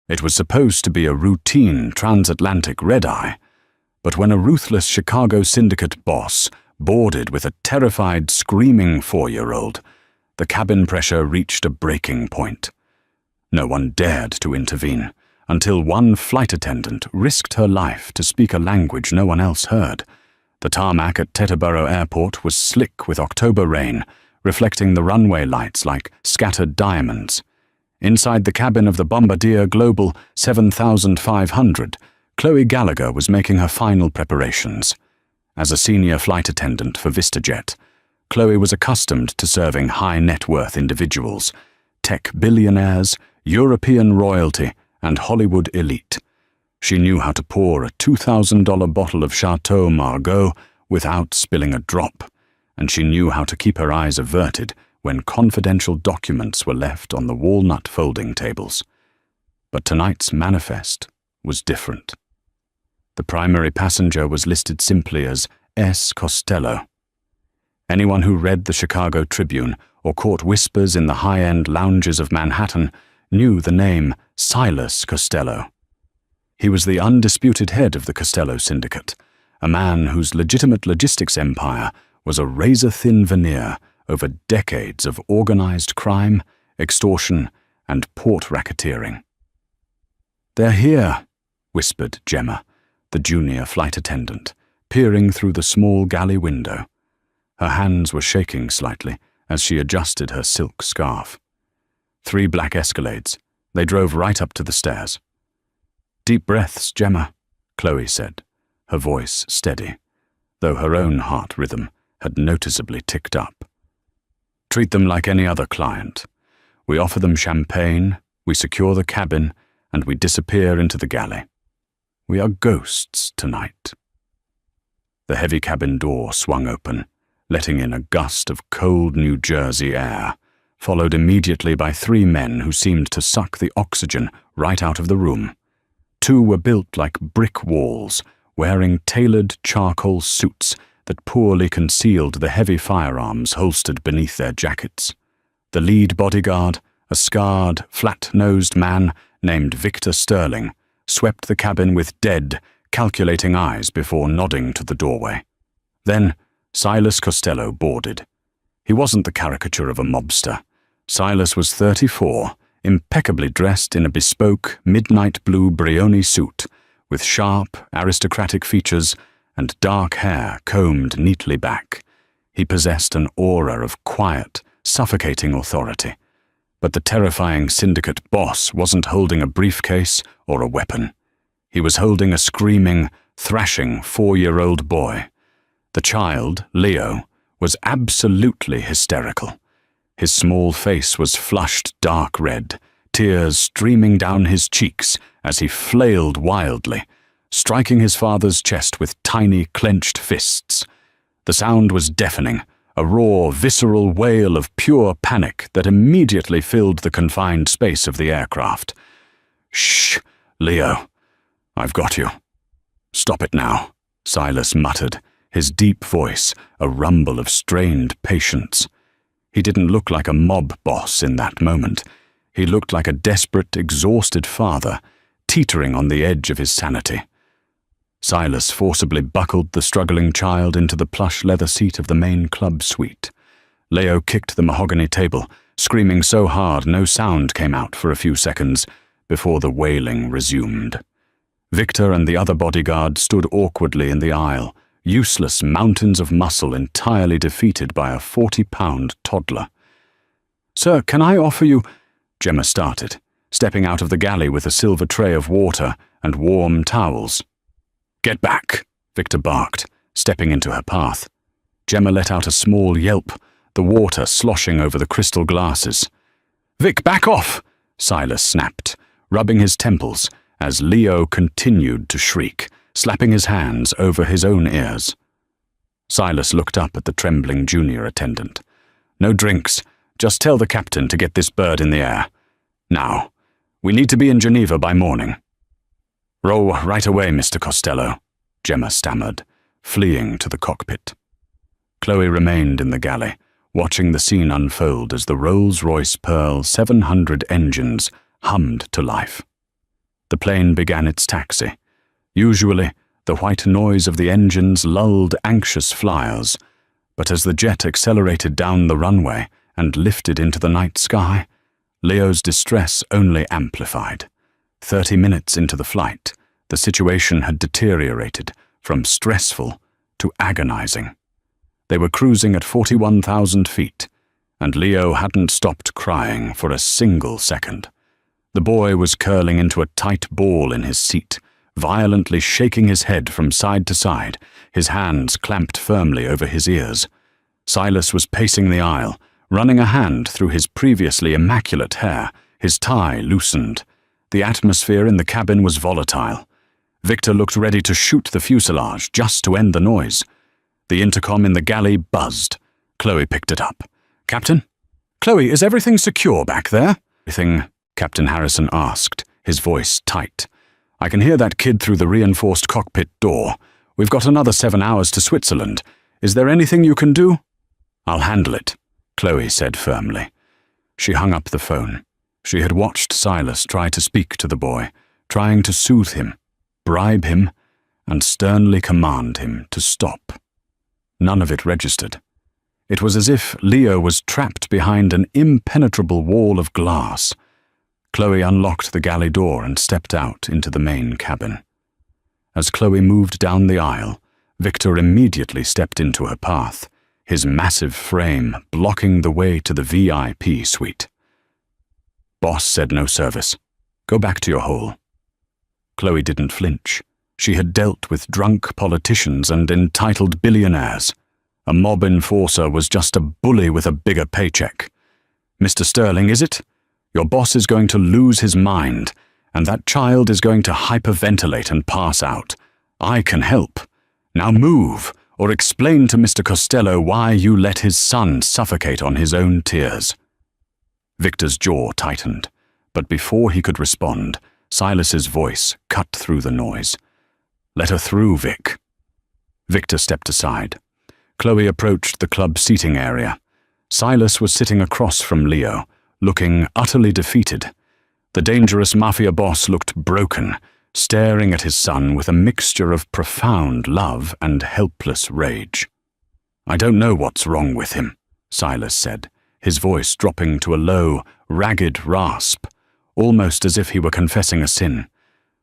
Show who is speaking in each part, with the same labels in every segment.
Speaker 1: It was supposed to be a routine transatlantic red-eye, but when a ruthless Chicago syndicate boss boarded with a terrified, screaming 4-year-old, the cabin pressure reached a breaking point. No one dared to intervene, until one flight attendant risked her life to speak a language no one else heard. The tarmac at Teterboro Airport was slick with October rain, reflecting the runway lights like scattered diamonds. Inside the cabin of the Bombardier Global 7500, Chloe Gallagher was making her final preparations. As a senior flight attendant for VistaJet, Chloe was accustomed to serving high-net-worth individuals, tech billionaires, European royalty, and Hollywood elite. She knew how to pour a $2,000 bottle of Chateau Margaux without spilling a drop, and she knew how to keep her eyes averted when confidential documents were left on the walnut folding tables. But tonight's manifest was different. The primary passenger was listed simply as S. Costello. Anyone who read the Chicago Tribune or caught whispers in the high-end lounges of Manhattan knew the name Silas Costello. He was the undisputed head of the Costello Syndicate, a man whose legitimate logistics empire was a razor-thin veneer over decades of organized crime, extortion, and port racketeering. "They're here," whispered Gemma, the junior flight attendant, peering through the small galley window. Her hands were shaking slightly as she adjusted her silk scarf. 3 black Escalades. They drove right up to the stairs. "Deep breaths, Gemma," Chloe said, her voice steady, though her own heart rhythm had noticeably ticked up. "Treat them like any other client. We offer them champagne, we secure the cabin, and we disappear into the galley. We are ghosts tonight." The heavy cabin door swung open, letting in a gust of cold New Jersey air, followed immediately by 3 men who seemed to suck the oxygen right out of the room. 2 were built like brick walls, wearing tailored charcoal suits that poorly concealed the heavy firearms holstered beneath their jackets. The lead bodyguard, a scarred, flat-nosed man named Victor Sterling, swept the cabin with dead, calculating eyes before nodding to the doorway. Then Silas Costello boarded. He wasn't the caricature of a mobster. Silas was 34, impeccably dressed in a bespoke, midnight blue Brioni suit, with sharp, aristocratic features and dark hair combed neatly back. He possessed an aura of quiet, suffocating authority. But the terrifying syndicate boss wasn't holding a briefcase or a weapon. He was holding a screaming, thrashing 4-year-old boy. The child, Leo, was absolutely hysterical. His small face was flushed dark red, tears streaming down his cheeks as he flailed wildly, striking his father's chest with tiny, clenched fists. The sound was deafening, a raw, visceral wail of pure panic that immediately filled the confined space of the aircraft. "Shh, Leo. I've got you." "Stop it now," Silas muttered, his deep voice a rumble of strained patience. He didn't look like a mob boss in that moment. He looked like a desperate, exhausted father, teetering on the edge of his sanity. Silas forcibly buckled the struggling child into the plush leather seat of the main club suite. Leo kicked the mahogany table, screaming so hard no sound came out for a few seconds before the wailing resumed. Victor and the other bodyguard stood awkwardly in the aisle, useless mountains of muscle entirely defeated by a 40-pound toddler. "Sir, can I offer you—" Gemma started, stepping out of the galley with a silver tray of water and warm towels. "Get back," Victor barked, stepping into her path. Gemma let out a small yelp, the water sloshing over the crystal glasses. "Vic, back off!" Silas snapped, rubbing his temples as Leo continued to shriek, slapping his hands over his own ears. Silas looked up at the trembling junior attendant. "No drinks. Just tell the captain to get this bird in the air. Now. We need to be in Geneva by morning." "Row right away, Mr. Costello," Gemma stammered, fleeing to the cockpit. Chloe remained in the galley, watching the scene unfold as the Rolls-Royce Pearl 700 engines hummed to life. The plane began its taxi. Usually, the white noise of the engines lulled anxious flyers, but as the jet accelerated down the runway and lifted into the night sky, Leo's distress only amplified. 30 minutes into the flight, the situation had deteriorated from stressful to agonizing. They were cruising at 41,000 feet, and Leo hadn't stopped crying for a single second. The boy was curling into a tight ball in his seat, violently shaking his head from side to side, his hands clamped firmly over his ears. Silas was pacing the aisle, running a hand through his previously immaculate hair, his tie loosened. The atmosphere in the cabin was volatile. Victor looked ready to shoot the fuselage just to end the noise. The intercom in the galley buzzed. Chloe picked it up. "Captain? Chloe, is everything secure back there?" "Everything?" Captain Harrison asked, his voice tight. "I can hear that kid through the reinforced cockpit door. We've got another 7 hours to Switzerland. Is there anything you can do?" "I'll handle it," Chloe said firmly. She hung up the phone. She had watched Silas try to speak to the boy, trying to soothe him, bribe him, and sternly command him to stop. None of it registered. It was as if Leo was trapped behind an impenetrable wall of glass. Chloe unlocked the galley door and stepped out into the main cabin. As Chloe moved down the aisle, Victor immediately stepped into her path, his massive frame blocking the way to the VIP suite. "Boss said no service. Go back to your hole." Chloe didn't flinch. She had dealt with drunk politicians and entitled billionaires. A mob enforcer was just a bully with a bigger paycheck. "Mr. Sterling, is it? Your boss is going to lose his mind, and that child is going to hyperventilate and pass out. I can help. Now move, or explain to Mr. Costello why you let his son suffocate on his own tears." Victor's jaw tightened, but before he could respond, Silas's voice cut through the noise. "Let her through, Vic." Victor stepped aside. Chloe approached the club seating area. Silas was sitting across from Leo, looking utterly defeated. The dangerous Mafia boss looked broken, staring at his son with a mixture of profound love and helpless rage. "I don't know what's wrong with him," Silas said, his voice dropping to a low, ragged rasp, almost as if he were confessing a sin.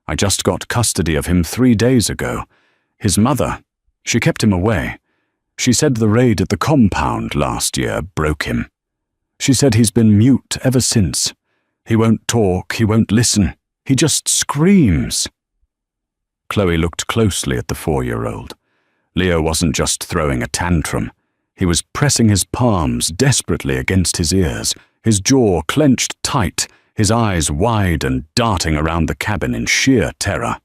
Speaker 1: "I just got custody of him 3 days ago. His mother, she kept him away. She said the raid at the compound last year broke him. She said he's been mute ever since. He won't talk, he won't listen. He just screams." Chloe looked closely at the 4-year-old. Leo wasn't just throwing a tantrum. He was pressing his palms desperately against his ears, his jaw clenched tight, his eyes wide and darting around the cabin in sheer terror.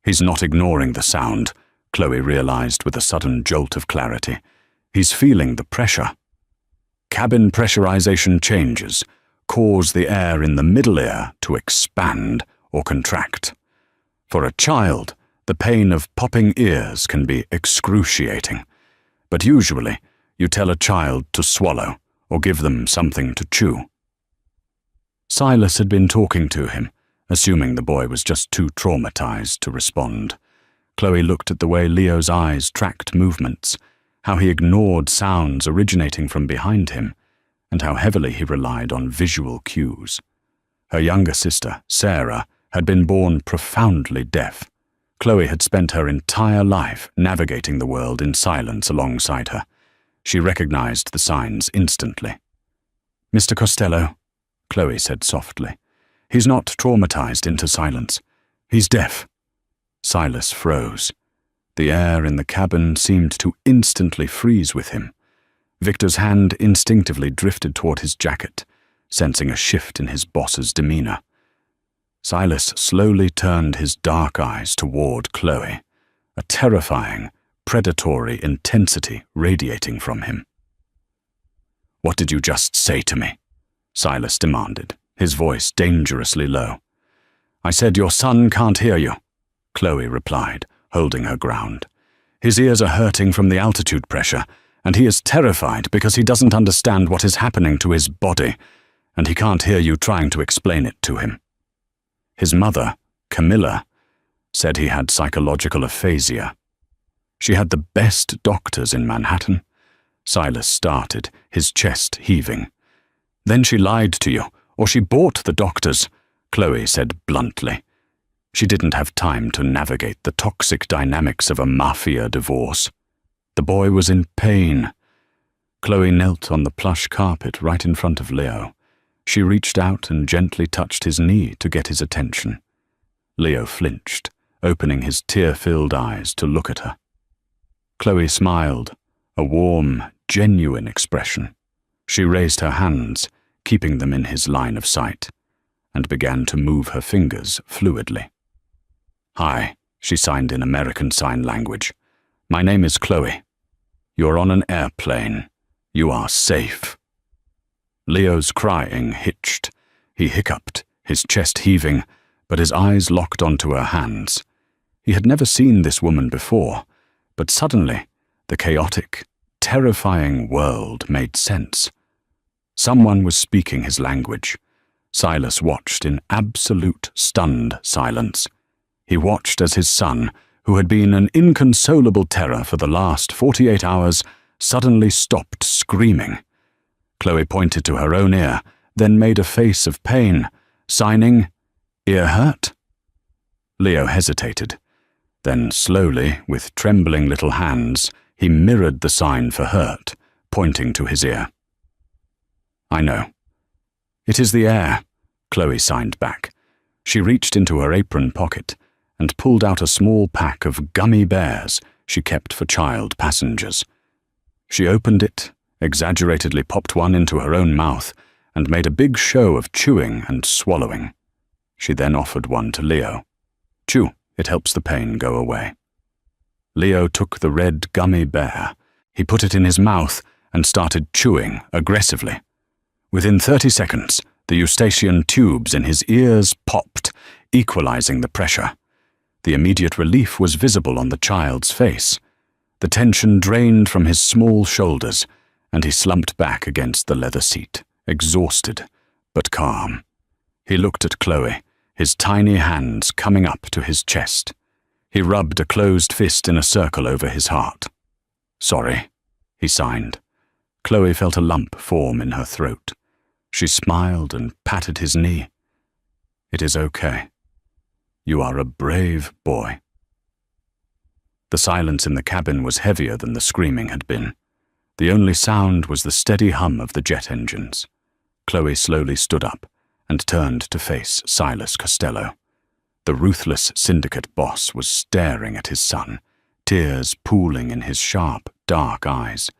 Speaker 1: "He's not ignoring the sound," Chloe realized with a sudden jolt of clarity. "He's feeling the pressure." Cabin pressurization changes cause the air in the middle ear to expand or contract. For a child, the pain of popping ears can be excruciating, but usually you tell a child to swallow or give them something to chew. Silas had been talking to him, assuming the boy was just too traumatized to respond. Chloe looked at the way Leo's eyes tracked movements, how he ignored sounds originating from behind him, and how heavily he relied on visual cues. Her younger sister, Sarah, had been born profoundly deaf. Chloe had spent her entire life navigating the world in silence alongside her. She recognized the signs instantly. "Mr. Costello," Chloe said softly. "He's not traumatized into silence. He's deaf." Silas froze. The air in the cabin seemed to instantly freeze with him. Victor's hand instinctively drifted toward his jacket, sensing a shift in his boss's demeanor. Silas slowly turned his dark eyes toward Chloe, a terrifying, predatory intensity radiating from him. "What did you just say to me?" Silas demanded, his voice dangerously low. "I said your son can't hear you," Chloe replied, holding her ground. "His ears are hurting from the altitude pressure, and he is terrified because he doesn't understand what is happening to his body, and he can't hear you trying to explain it to him." His mother, Camilla, said he had psychological aphasia. She had the best doctors in Manhattan. Silas started, his chest heaving. Then she lied to you, or she bought the doctors, Chloe said bluntly. She didn't have time to navigate the toxic dynamics of a Mafia divorce. The boy was in pain. Chloe knelt on the plush carpet right in front of Leo. She reached out and gently touched his knee to get his attention. Leo flinched, opening his tear-filled eyes to look at her. Chloe smiled, a warm, genuine expression. She raised her hands, keeping them in his line of sight, and began to move her fingers fluidly. "Hi," she signed in American Sign Language. "My name is Chloe. You're on an airplane. You are safe." Leo's crying hitched. He hiccuped, his chest heaving, but his eyes locked onto her hands. He had never seen this woman before, but suddenly, the chaotic, terrifying world made sense. Someone was speaking his language. Silas watched in absolute stunned silence. He watched as his son, who had been an inconsolable terror for the last 48 hours, suddenly stopped screaming. Chloe pointed to her own ear, then made a face of pain, signing, "Ear hurt?" Leo hesitated. Then slowly, with trembling little hands, he mirrored the sign for hurt, pointing to his ear. "I know." "It is the air," Chloe signed back. She reached into her apron pocket and pulled out a small pack of gummy bears she kept for child passengers. She opened it, exaggeratedly popped one into her own mouth, and made a big show of chewing and swallowing. She then offered one to Leo. "Chew, it helps the pain go away." Leo took the red gummy bear. He put it in his mouth and started chewing aggressively. Within 30 seconds, the eustachian tubes in his ears popped, equalizing the pressure. The immediate relief was visible on the child's face. The tension drained from his small shoulders, and he slumped back against the leather seat, exhausted but calm. He looked at Chloe, his tiny hands coming up to his chest. He rubbed a closed fist in a circle over his heart. "Sorry," he signed. Chloe felt a lump form in her throat. She smiled and patted his knee. "It is okay. You are a brave boy." The silence in the cabin was heavier than the screaming had been. The only sound was the steady hum of the jet engines. Chloe slowly stood up and turned to face Silas Costello. The ruthless syndicate boss was staring at his son, tears pooling in his sharp, dark eyes.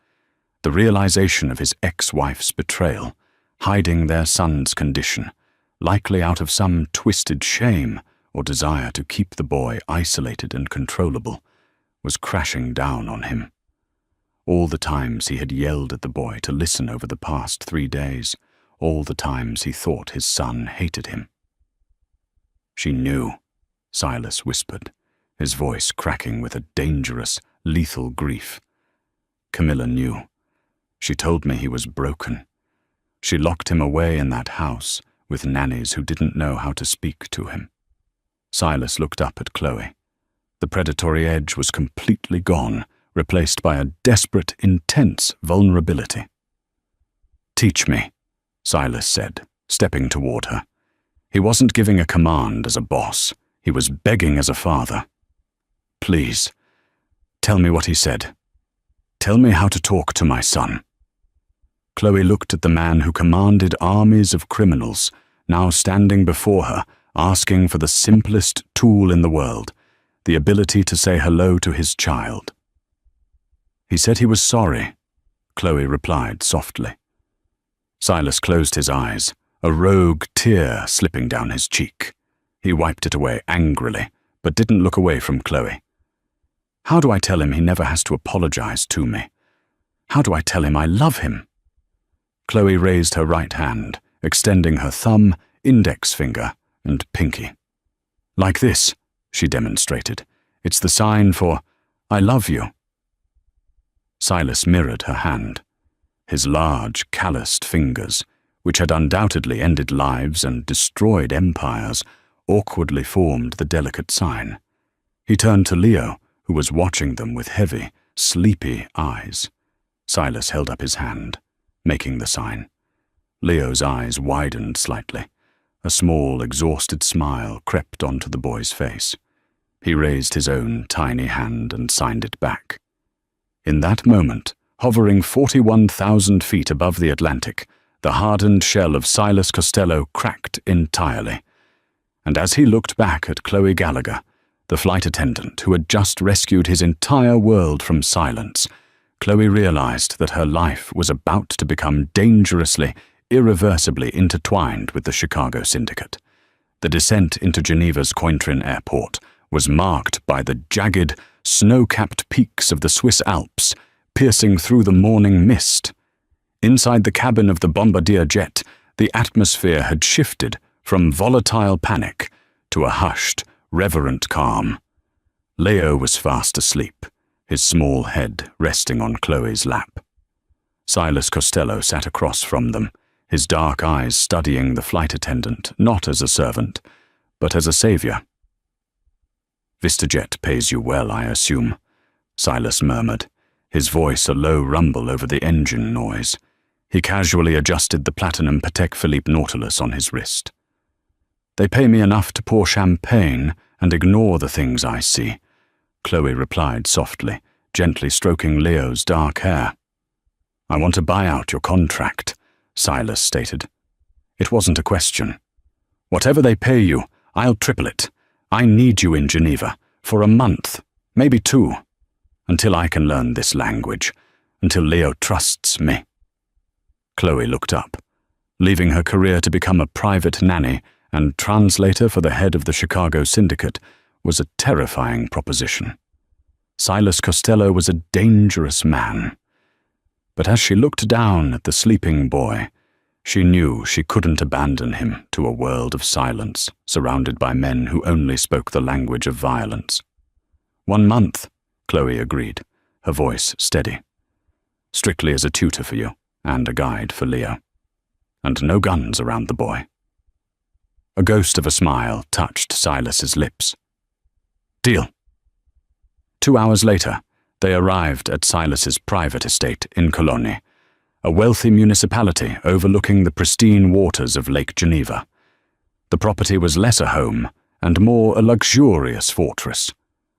Speaker 1: The realization of his ex-wife's betrayal, hiding their son's condition, likely out of some twisted shame or desire to keep the boy isolated and controllable, was crashing down on him. All the times he had yelled at the boy to listen over the past 3 days, all the times he thought his son hated him. "She knew," Silas whispered, his voice cracking with a dangerous, lethal grief. "Camilla knew. She told me he was broken. She locked him away in that house with nannies who didn't know how to speak to him." Silas looked up at Chloe. The predatory edge was completely gone, replaced by a desperate, intense vulnerability. "Teach me," Silas said, stepping toward her. He wasn't giving a command as a boss. He was begging as a father. "Please, tell me what he said. Tell me how to talk to my son." Chloe looked at the man who commanded armies of criminals, now standing before her, asking for the simplest tool in the world, the ability to say hello to his child. "He said he was sorry," Chloe replied softly. Silas closed his eyes, a rogue tear slipping down his cheek. He wiped it away angrily, but didn't look away from Chloe. "How do I tell him he never has to apologize to me? How do I tell him I love him?" Chloe raised her right hand, extending her thumb, index finger, and pinky. "Like this," she demonstrated. "It's the sign for, I love you." Silas mirrored her hand. His large, calloused fingers, which had undoubtedly ended lives and destroyed empires, awkwardly formed the delicate sign. He turned to Leo, who was watching them with heavy, sleepy eyes. Silas held up his hand, making the sign. Leo's eyes widened slightly. A small, exhausted smile crept onto the boy's face. He raised his own tiny hand and signed it back. In that moment, hovering 41,000 feet above the Atlantic, the hardened shell of Silas Costello cracked entirely. And as he looked back at Chloe Gallagher, the flight attendant who had just rescued his entire world from silence, Chloe realized that her life was about to become dangerously, irreversibly intertwined with the Chicago Syndicate. The descent into Geneva's Cointrin Airport was marked by the jagged, snow-capped peaks of the Swiss Alps piercing through the morning mist. Inside the cabin of the bombardier jet, the atmosphere had shifted from volatile panic to a hushed, reverent calm. Leo was fast asleep, his small head resting on Chloe's lap. Silas Costello sat across from them, his dark eyes studying the flight attendant not as a servant, but as a savior. "VistaJet pays you well, I assume," Silas murmured, his voice a low rumble over the engine noise. He casually adjusted the platinum Patek Philippe Nautilus on his wrist. "They pay me enough to pour champagne and ignore the things I see," Chloe replied softly, gently stroking Leo's dark hair. "I want to buy out your contract," Silas stated. "It wasn't a question. Whatever they pay you, I'll triple it. I need you in Geneva, for a month, maybe 2, until I can learn this language, until Leo trusts me." Chloe looked up. Leaving her career to become a private nanny and translator for the head of the Chicago Syndicate was a terrifying proposition. Silas Costello was a dangerous man. But as she looked down at the sleeping boy, she knew she couldn't abandon him to a world of silence, surrounded by men who only spoke the language of violence. 1 month, Chloe agreed, her voice steady. "Strictly as a tutor for you, and a guide for Leo. And no guns around the boy." A ghost of a smile touched Silas's lips. "Deal." 2 hours later, they arrived at Silas's private estate in Cologne, a wealthy municipality overlooking the pristine waters of Lake Geneva. The property was less a home and more a luxurious fortress.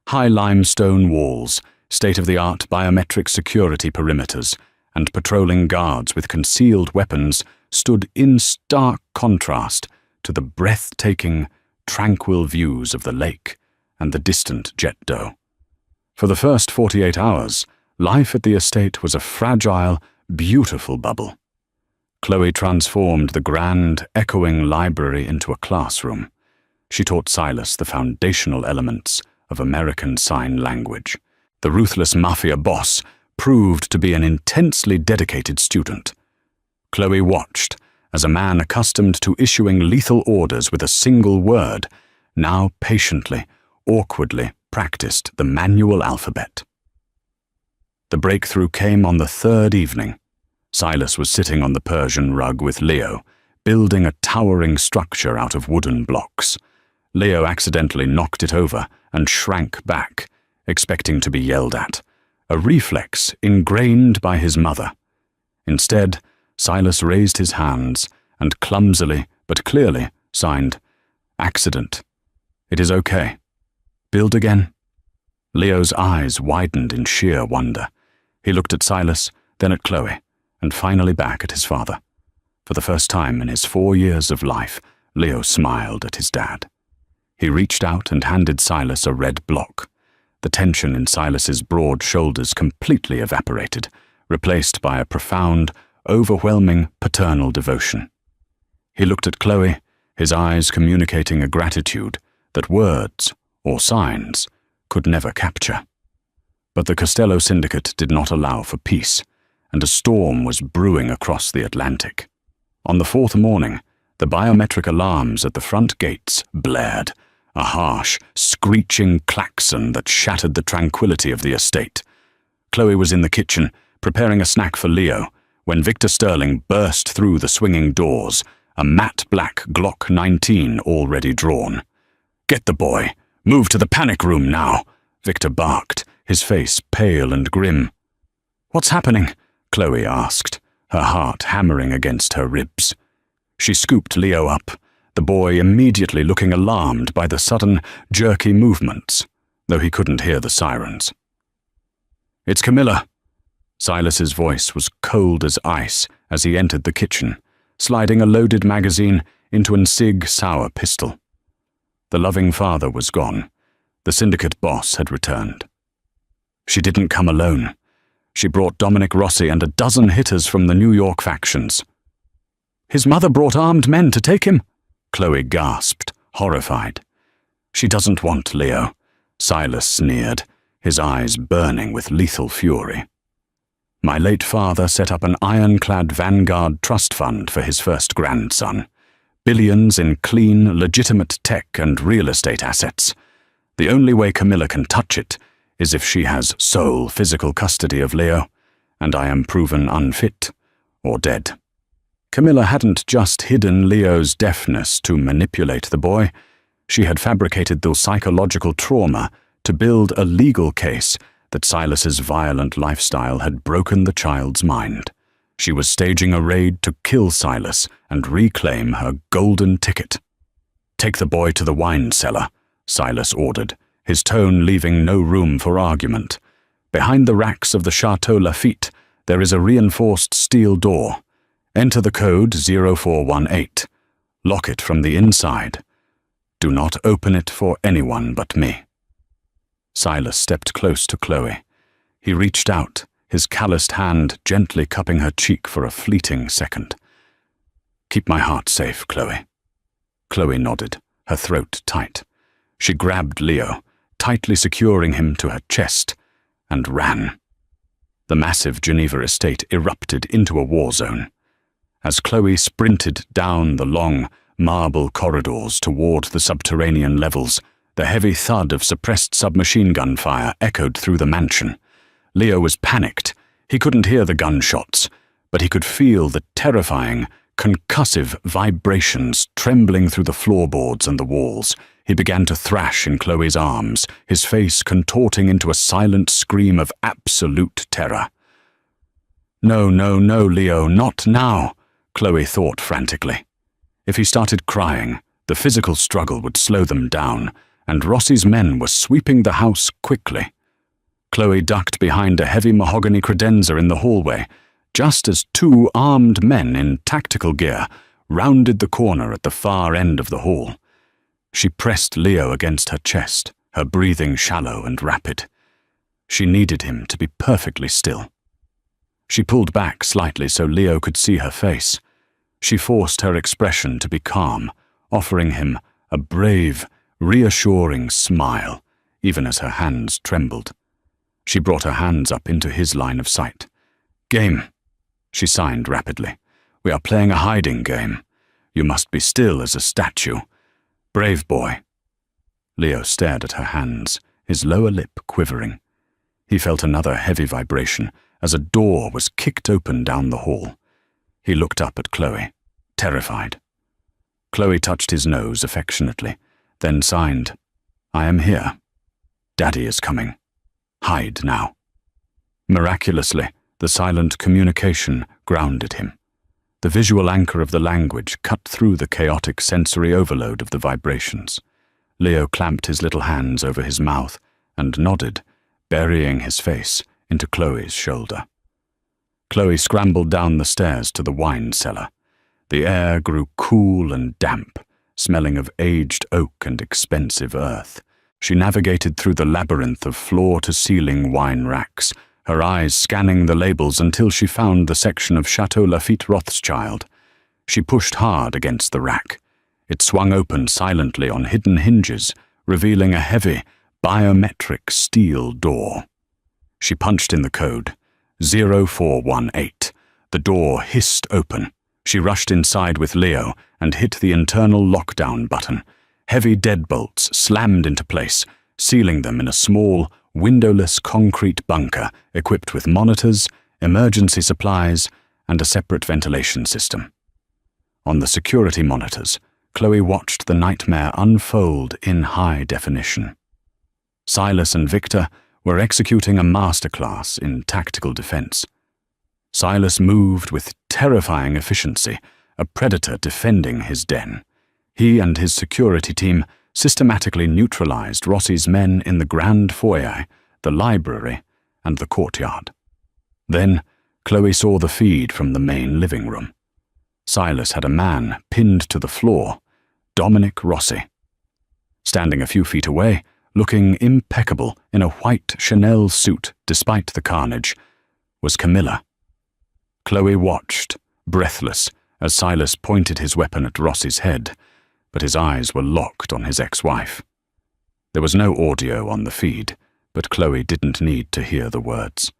Speaker 1: High limestone walls, state-of-the-art biometric security perimeters, and patrolling guards with concealed weapons stood in stark contrast to the breathtaking, tranquil views of the lake and the distant jet dough. For the first 48 hours, life at the estate was a fragile, beautiful bubble. Chloe transformed the grand, echoing library into a classroom. She taught Silas the foundational elements of American Sign Language. The ruthless Mafia boss proved to be an intensely dedicated student. Chloe watched as a man accustomed to issuing lethal orders with a single word now patiently, awkwardly practiced the manual alphabet. The breakthrough came on the 3rd evening. Silas was sitting on the Persian rug with Leo, building a towering structure out of wooden blocks. Leo accidentally knocked it over and shrank back, expecting to be yelled at, a reflex ingrained by his mother. Instead, Silas raised his hands and clumsily but clearly signed, "Accident. It is okay. Build again." Leo's eyes widened in sheer wonder. He looked at Silas, then at Chloe, and finally back at his father. For the first time in his 4 years of life, Leo smiled at his dad. He reached out and handed Silas a red block. The tension in Silas's broad shoulders completely evaporated, replaced by a profound, overwhelming paternal devotion. He looked at Chloe, his eyes communicating a gratitude that words, or signs, could never capture. But the Costello Syndicate did not allow for peace, and a storm was brewing across the Atlantic. On the 4th morning, the biometric alarms at the front gates blared, a harsh, screeching klaxon that shattered the tranquility of the estate. Chloe was in the kitchen, preparing a snack for Leo, when Victor Sterling burst through the swinging doors, a matte black Glock 19 already drawn. "Get the boy. Move to the panic room now," Victor barked, his face pale and grim. "What's happening?" Chloe asked, her heart hammering against her ribs. She scooped Leo up, the boy immediately looking alarmed by the sudden, jerky movements, though he couldn't hear the sirens. "It's Camilla." Silas's voice was cold as ice as he entered the kitchen, sliding a loaded magazine into an Sig Sauer pistol. The loving father was gone. The syndicate boss had returned. She didn't come alone. She brought Dominic Rossi and a dozen hitters from the New York factions. "His mother brought armed men to take him?" Chloe gasped, horrified. "She doesn't want Leo," Silas sneered, his eyes burning with lethal fury. "My late father set up an ironclad Vanguard trust fund for his first grandson. Billions in clean, legitimate tech and real estate assets. The only way Camilla can touch it is if she has sole physical custody of Leo, and I am proven unfit or dead." Camilla hadn't just hidden Leo's deafness to manipulate the boy. She had fabricated the psychological trauma to build a legal case that Silas's violent lifestyle had broken the child's mind. She was staging a raid to kill Silas and reclaim her golden ticket. "Take the boy to the wine cellar," Silas ordered, his tone leaving no room for argument. "Behind the racks of the Chateau Lafitte, there is a reinforced steel door. Enter the code 0418. Lock it from the inside. Do not open it for anyone but me." Silas stepped close to Chloe. He reached out, his calloused hand gently cupping her cheek for a fleeting second. "Keep my heart safe, Chloe." Chloe nodded, her throat tight. She grabbed Leo, tightly securing him to her chest, and ran. The massive Geneva estate erupted into a war zone. As Chloe sprinted down the long, marble corridors toward the subterranean levels, the heavy thud of suppressed submachine gun fire echoed through the mansion. Leo was panicked. He couldn't hear the gunshots, but he could feel the terrifying, concussive vibrations trembling through the floorboards and the walls. He began to thrash in Chloe's arms, his face contorting into a silent scream of absolute terror. "No, no, no, Leo, not now," Chloe thought frantically. If he started crying, the physical struggle would slow them down, and Rossi's men were sweeping the house quickly. Chloe ducked behind a heavy mahogany credenza in the hallway, just as two armed men in tactical gear rounded the corner at the far end of the hall. She pressed Leo against her chest, her breathing shallow and rapid. She needed him to be perfectly still. She pulled back slightly so Leo could see her face. She forced her expression to be calm, offering him a brave, reassuring smile, even as her hands trembled. She brought her hands up into his line of sight. "Game," she signed rapidly. "We are playing a hiding game. You must be still as a statue. Brave boy." Leo stared at her hands, his lower lip quivering. He felt another heavy vibration as a door was kicked open down the hall. He looked up at Chloe, terrified. Chloe touched his nose affectionately, then signed, "I am here. Daddy is coming. Hide now." Miraculously, the silent communication grounded him. The visual anchor of the language cut through the chaotic sensory overload of the vibrations. Leo clamped his little hands over his mouth and nodded, burying his face into Chloe's shoulder. Chloe scrambled down the stairs to the wine cellar. The air grew cool and damp, smelling of aged oak and expensive earth. She navigated through the labyrinth of floor-to-ceiling wine racks, her eyes scanning the labels until she found the section of Chateau Lafitte Rothschild. She pushed hard against the rack. It swung open silently on hidden hinges, revealing a heavy, biometric steel door. She punched in the code, 0418. The door hissed open. She rushed inside with Leo and hit the internal lockdown button. Heavy deadbolts slammed into place, sealing them in a small, windowless concrete bunker equipped with monitors, emergency supplies, and a separate ventilation system. On the security monitors, Chloe watched the nightmare unfold in high definition. Silas and Victor were executing a masterclass in tactical defense. Silas moved with terrifying efficiency, a predator defending his den. He and his security team systematically neutralized Rossi's men in the grand foyer, the library, and the courtyard. Then, Chloe saw the feed from the main living room. Silas had a man pinned to the floor, Dominic Rossi. Standing a few feet away, looking impeccable in a white Chanel suit despite the carnage, was Camilla. Chloe watched, breathless, as Silas pointed his weapon at Rossi's head, but his eyes were locked on his ex-wife. There was no audio on the feed, but Chloe didn't need to hear the words.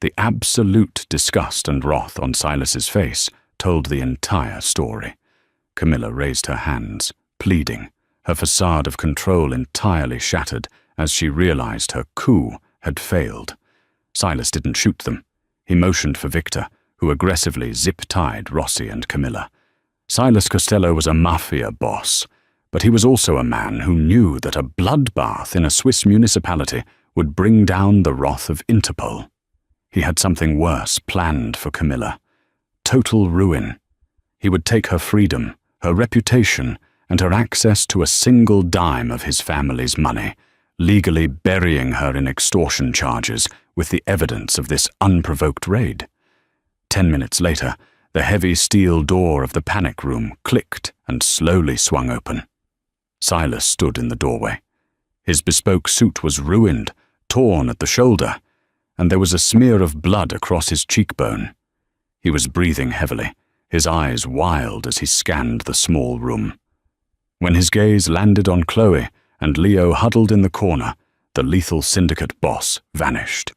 Speaker 1: The absolute disgust and wrath on Silas's face told the entire story. Camilla raised her hands, pleading, her facade of control entirely shattered as she realized her coup had failed. Silas didn't shoot them. He motioned for Victor, who aggressively zip-tied Rossi and Camilla. Silas Costello was a Mafia boss, but he was also a man who knew that a bloodbath in a Swiss municipality would bring down the wrath of Interpol. He had something worse planned for Camilla. Total ruin. He would take her freedom, her reputation, and her access to a single dime of his family's money, legally burying her in extortion charges with the evidence of this unprovoked raid. 10 minutes later, the heavy steel door of the panic room clicked and slowly swung open. Silas stood in the doorway. His bespoke suit was ruined, torn at the shoulder, and there was a smear of blood across his cheekbone. He was breathing heavily, his eyes wild as he scanned the small room. When his gaze landed on Chloe and Leo huddled in the corner, the lethal syndicate boss vanished.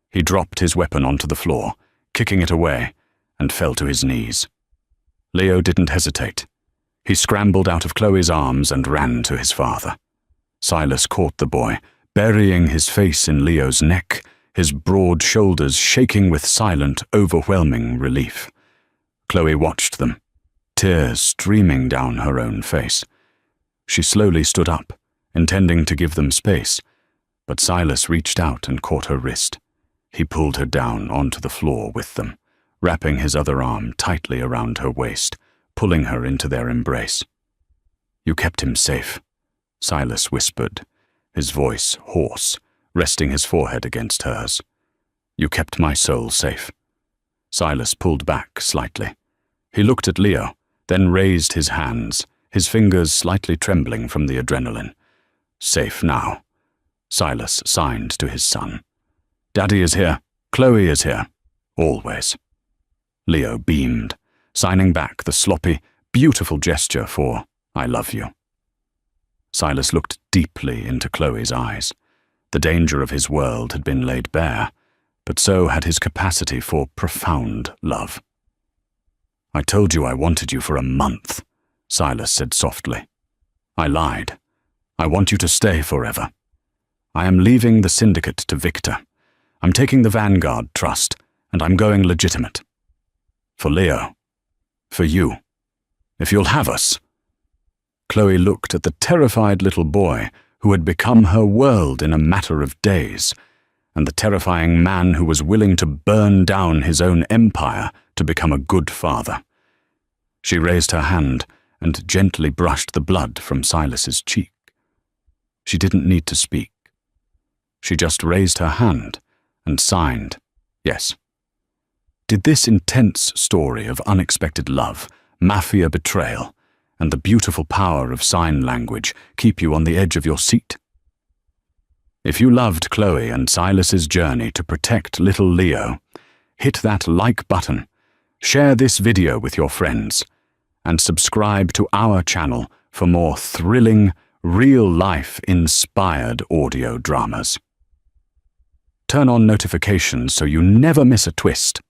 Speaker 1: He dropped his weapon onto the floor, kicking it away, and fell to his knees. Leo didn't hesitate. He scrambled out of Chloe's arms and ran to his father. Silas caught the boy, burying his face in Leo's neck, his broad shoulders shaking with silent, overwhelming relief. Chloe watched them, tears streaming down her own face. She slowly stood up, intending to give them space, but Silas reached out and caught her wrist. He pulled her down onto the floor with them, wrapping his other arm tightly around her waist, pulling her into their embrace. "You kept him safe," Silas whispered, his voice hoarse, resting his forehead against hers. "You kept my soul safe." Silas pulled back slightly. He looked at Leo, then raised his hands, his fingers slightly trembling from the adrenaline. "Safe now," Silas signed to his son. "Daddy is here. Chloe is here. Always." Leo beamed, signing back the sloppy, beautiful gesture for "I love you." Silas looked deeply into Chloe's eyes. The danger of his world had been laid bare, but so had his capacity for profound love. "I told you I wanted you for a month," Silas said softly. "I lied. I want you to stay forever. I am leaving the syndicate to Victor. I'm taking the Vanguard trust, and I'm going legitimate. For Leo. For you. If you'll have us." Chloe looked at the terrified little boy who had become her world in a matter of days, and the terrifying man who was willing to burn down his own empire to become a good father. She raised her hand and gently brushed the blood from Silas's cheek. She didn't need to speak. She just raised her hand and signed, yes. Did this intense story of unexpected love, Mafia betrayal, and the beautiful power of sign language keep you on the edge of your seat? If you loved Chloe and Silas's journey to protect little Leo, hit that like button, share this video with your friends, and subscribe to our channel for more thrilling, real-life inspired audio dramas. Turn on notifications so you never miss a twist.